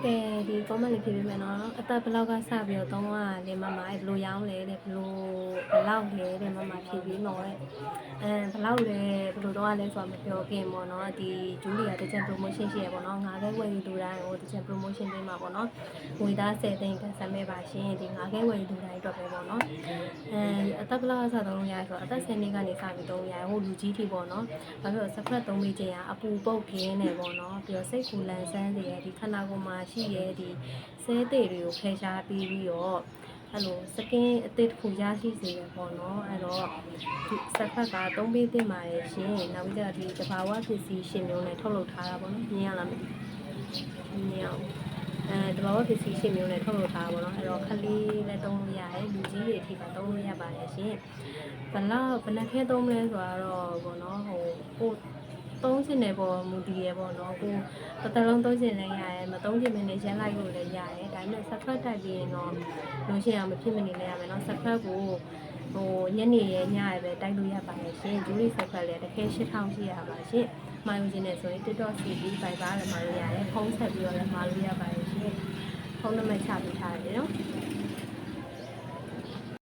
ကဲဒီကောမန့်လေးဖြေပေးမယ်နော်အသက်ဘယ်လောက်ကစပြီးတော့သုံးရတယ်မမဘယ်လိုရောင်းလဲတဲ့ဘယ်လောက်လဲတဲ့မမဖြေပေးမော်တဲ့ဘယ်လောက်လဲဘယ်လိုတော့လဲဆိုတာမပြောခင်ပေါ့နော်ဒီဂျူလီယာတစ်ချက် promotion ရှိရပေါ့နော်ငါးခဲဝယ်ယူလူတိုင်းဟိုတစ်ချက် promotion ပေးမှာပေါ့နော်ငွေသား10သိန်းကန်ဆယ်မဲ့ပါရှင်ဒီငါးခဲဝယ်ယူလူတိုင်းအတွက်ပဲပေါ့နော်အသက်ဘယ်လောက်ကစသုံးရဆိုတော့အသက်10နှစ်ကနေစပြီးသုံးရဟိုလူကြီးထိပေါ့နော်ဘာဖြစ်လို့စဖက်သုံးမိခြင်းကအပူပုတ်ခင်းနေပေါ့နော်ပြီးတော့စိတ်ကူလန်ဆန်းတွေဒီခန္ဓာကိုယ်မှာရှိရဲဒီဆဲသေးတွေကိုဖယ်ရှားပြီးတော့အဲ့လိုစကင်းအသစ်တစ်ခုရရှိစေရပေါ့နော်အဲ့တော့ဒီစက်ဖက်ကသုံးပေးသင့်ပါတယ်ရှင်နောက်ပြီးတော့ဒီတဘာဝပစ္စည်းရှင်မျိုးနဲ့ထုတ်လုပ်ထားတာပေါ့နော်မြင်ရလားမသိဘူးမြင်အောင်တဘာဝပစ္စည်းရှင်မျိုးနဲ့ထုတ်လုပ်ထားတာပေါ့နော်အဲ့တော့ခလေးလည်းသုံးလို့ရတယ်လူကြီးတွေအထိပါသုံးလို့ရပါတယ်ရှင်ဘယ်နှခဲသုံးမလဲဆိုတော့ပေါ့နော်ဟိုသုံးချင်တယ်ပေါ့မူတည်ရပေါ့နော်ကိုတစ်သက်လုံးသုံးချင်လည်းရတယ်မသုံးချင်မနေရက်လိုက်လို့လည်းရတယ်ဒါပေမဲ့ဆက်ဖက်တိုက်ပြီးရင်တော့လို့ရှိရင်မဖြစ်မနေလည်းရမယ်နော်ဆက်ဖက်ကိုညနေရညရပဲတိုက်လို့ရပါတယ်ရှင်ဂျူရီဆက်ဖက်လည်းတစ်ခဲ8000ရှိရပါရှင်မှာယူခြင်းနဲ့ဆိုရင် TikTok CB Viber လည်းမှာလို့ရတယ်ဖုန်းဆက်ပြီးတော့လည်းမှာလို့ရပါတယ်ရှင်ဖုန်းနံပါတ်ချပေးထားတယ်နော်